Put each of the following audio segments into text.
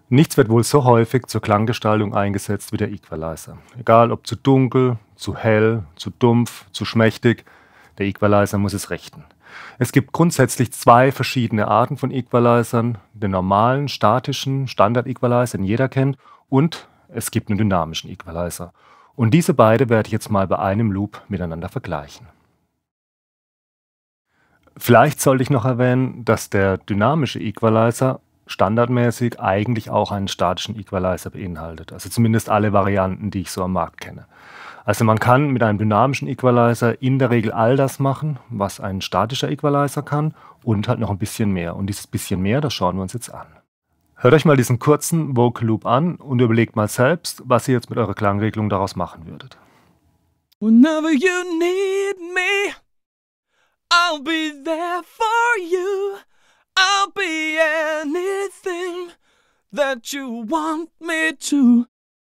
Nichts wird wohl so häufig zur Klanggestaltung eingesetzt wie der Equalizer. Egal ob zu dunkel, zu hell, zu dumpf, zu schmächtig, der Equalizer muss es richten. Es gibt grundsätzlich zwei verschiedene Arten von Equalizern: den normalen, statischen Standard-Equalizer, den jeder kennt, und es gibt einen dynamischen Equalizer. Und diese beiden werde ich jetzt mal bei einem Loop miteinander vergleichen. Vielleicht sollte ich noch erwähnen, dass der dynamische Equalizer standardmäßig eigentlich auch einen statischen Equalizer beinhaltet. Also zumindest alle Varianten, die ich so am Markt kenne. Also man kann mit einem dynamischen Equalizer in der Regel all das machen, was ein statischer Equalizer kann, und halt noch ein bisschen mehr. Und dieses bisschen mehr, das schauen wir uns jetzt an. Hört euch mal diesen kurzen Vocal Loop an und überlegt mal selbst, was ihr jetzt mit eurer Klangregelung daraus machen würdet. Whenever you need me, I'll be there for you. I'll be anything that you want me to.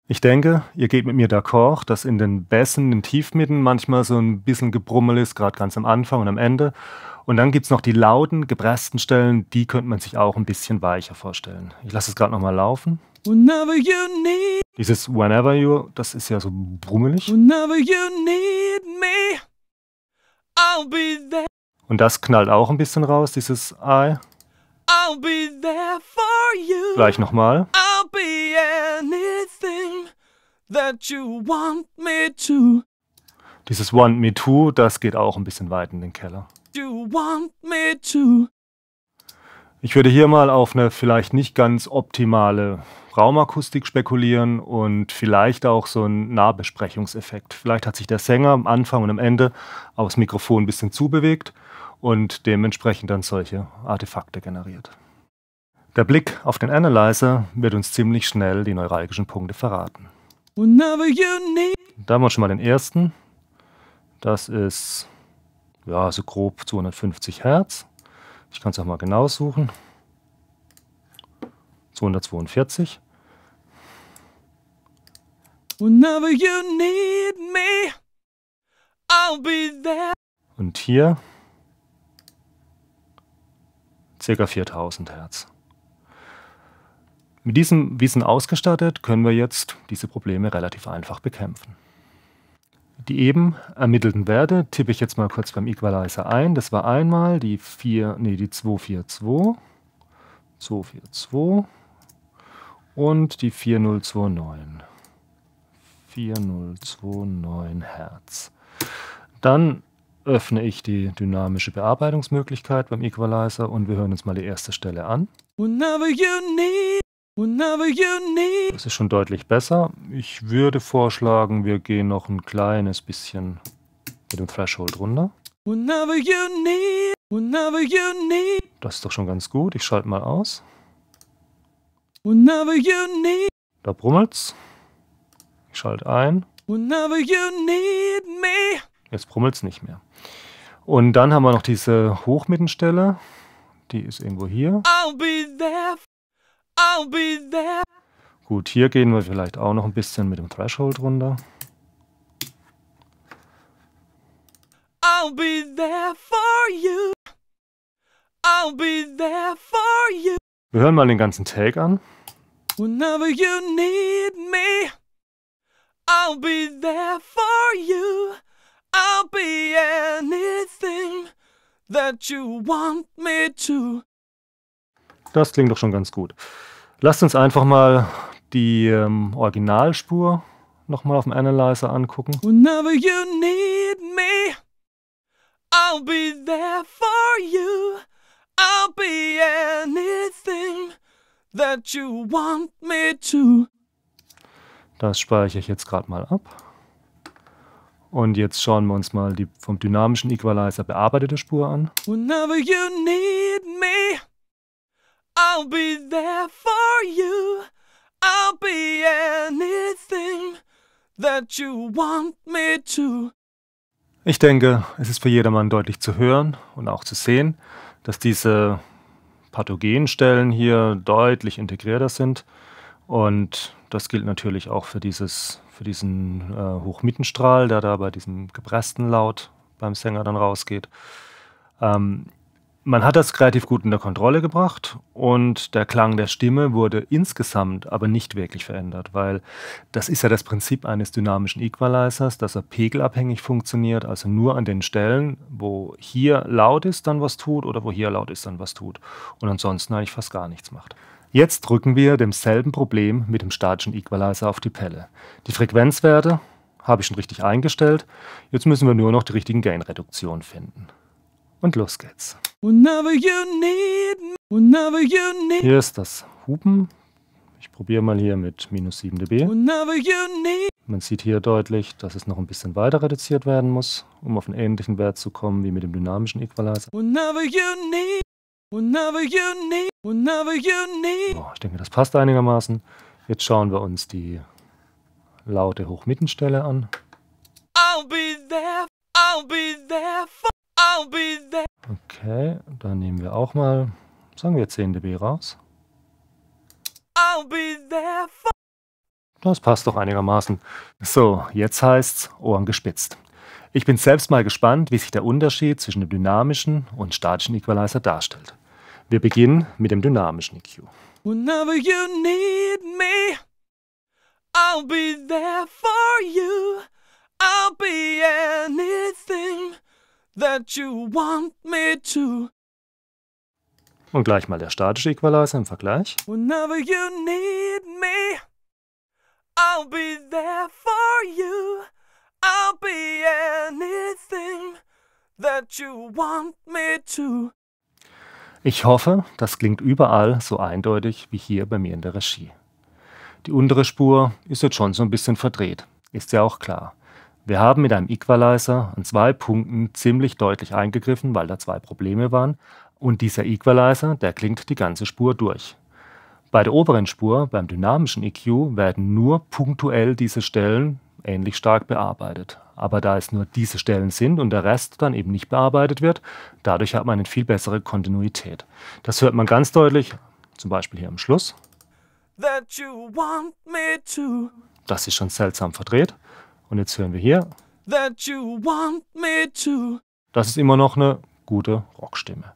Ich denke, ihr geht mit mir d'accord, dass in den Bässen, den Tiefmitten manchmal so ein bisschen Gebrummel ist, gerade ganz am Anfang und am Ende. Und dann gibt es noch die lauten, gepressten Stellen, die könnte man sich auch ein bisschen weicher vorstellen. Ich lasse es gerade nochmal laufen. Whenever you need, Dieses Whenever you, das ist ja so brummelig. whenever you need me, I'll be there. Und das knallt auch ein bisschen raus, dieses I. I'll be there for you. Gleich nochmal. I'll be anything that you want me to. Dieses Want Me To, das geht auch ein bisschen weit in den Keller. You want me to. Ich würde hier mal auf eine vielleicht nicht ganz optimale Raumakustik spekulieren und vielleicht auch so einen Nahbesprechungseffekt. Vielleicht hat sich der Sänger am Anfang und am Ende aufs Mikrofon ein bisschen zubewegt und dementsprechend dann solche Artefakte generiert. Der Blick auf den Analyzer wird uns ziemlich schnell die neuralgischen Punkte verraten. Whenever you need. Da haben wir schon mal den ersten. Das ist ja so grob 250 Hertz. Ich kann es auch mal genau suchen. 242. Whenever you need me, I'll be there. Und hier ca. 4000 Hertz. Mit diesem Wissen ausgestattet können wir jetzt diese Probleme relativ einfach bekämpfen. Die eben ermittelten Werte tippe ich jetzt mal kurz beim Equalizer ein. Das war einmal die 242, 242 und die 4029. 4029 Hertz. Dann öffne ich die dynamische Bearbeitungsmöglichkeit beim Equalizer und wir hören uns mal die erste Stelle an. Whenever you need. Whenever you need. Das ist schon deutlich besser. Ich würde vorschlagen, wir gehen noch ein kleines bisschen mit dem Threshold runter. Whenever you need. Whenever you need. Das ist doch schon ganz gut. Ich schalte mal aus. Whenever you need. Da brummelt's. Ich schalte ein. Whenever you need me. Jetzt brummelt's nicht mehr. Und dann haben wir noch diese Hochmittenstelle. Die ist irgendwo hier. I'll be there. I'll be there. Gut, hier gehen wir vielleicht auch noch ein bisschen mit dem Threshold runter. I'll be there for you. I'll be there for you. Wir hören mal den ganzen Take an. Whenever you need me, I'll be there for you. I'll be anything that you want me to. Das klingt doch schon ganz gut. Lasst uns einfach mal die Originalspur nochmal auf dem Analyzer angucken. Whenever you need me, I'll be there for you. I'll be anything that you want me to. Das speichere ich jetzt gerade mal ab. Und jetzt schauen wir uns mal die vom dynamischen Equalizer bearbeitete Spur an. Whenever you need me, I'll be there for you. I'll be anything that you want me to. Ich denke, es ist für jedermann deutlich zu hören und auch zu sehen, dass diese Pathogenstellen hier deutlich integrierter sind. Und das gilt natürlich auch für diesen Hochmittenstrahl, der da bei diesem gepressten Laut beim Sänger dann rausgeht. Man hat das kreativ gut unter Kontrolle gebracht und der Klang der Stimme wurde insgesamt aber nicht wirklich verändert, weil das ist ja das Prinzip eines dynamischen Equalizers, dass er pegelabhängig funktioniert, also nur an den Stellen, wo hier laut ist, dann was tut oder wo hier laut ist, dann was tut und ansonsten eigentlich fast gar nichts macht. Jetzt drücken wir demselben Problem mit dem statischen Equalizer auf die Pelle. Die Frequenzwerte habe ich schon richtig eingestellt, jetzt müssen wir nur noch die richtigen Gain-Reduktionen finden. Und los geht's. Whenever you need me, whenever you need, Hier ist das Hupen. Ich probiere mal hier mit -7 dB. whenever you need, Man sieht hier deutlich, dass es noch ein bisschen weiter reduziert werden muss, um auf einen ähnlichen Wert zu kommen wie mit dem dynamischen Equalizer. whenever you need, whenever you need, whenever you need. Ich denke, das passt einigermaßen. Jetzt schauen wir uns die laute Hochmittenstelle an. I'll be there, I'll be there for, I'll be there. Okay, dann nehmen wir auch mal, sagen wir 10 dB raus. I'll be there for. Das passt doch einigermaßen. So, jetzt heißt's Ohren gespitzt. Ich bin selbst mal gespannt, wie sich der Unterschied zwischen dem dynamischen und statischen Equalizer darstellt. Wir beginnen mit dem dynamischen EQ. Whenever you need me, I'll be there for you. I'll be anything that you want me to. Und gleich mal der statische Equalizer im Vergleich. Whenever you need me, I'll be there for you. I'll be anything that you want me to. Ich hoffe, das klingt überall so eindeutig wie hier bei mir in der Regie. Die untere Spur ist jetzt schon so ein bisschen verdreht, ist ja auch klar. Wir haben mit einem Equalizer an 2 Punkten ziemlich deutlich eingegriffen, weil da 2 Probleme waren. Und dieser Equalizer, der klingt die ganze Spur durch. Bei der oberen Spur, beim dynamischen EQ, werden nur punktuell diese Stellen ähnlich stark bearbeitet. Aber da es nur diese Stellen sind und der Rest dann eben nicht bearbeitet wird, dadurch hat man eine viel bessere Kontinuität. Das hört man ganz deutlich, zum Beispiel hier am Schluss. That you want me to. Das ist schon seltsam verdreht. Und jetzt hören wir hier. That you want me to. Das ist immer noch eine gute Rockstimme.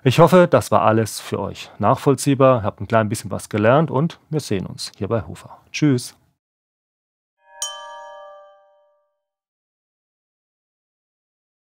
Ich hoffe, das war alles für euch nachvollziehbar. Habt ein klein bisschen was gelernt und wir sehen uns hier bei Hofer. Tschüss.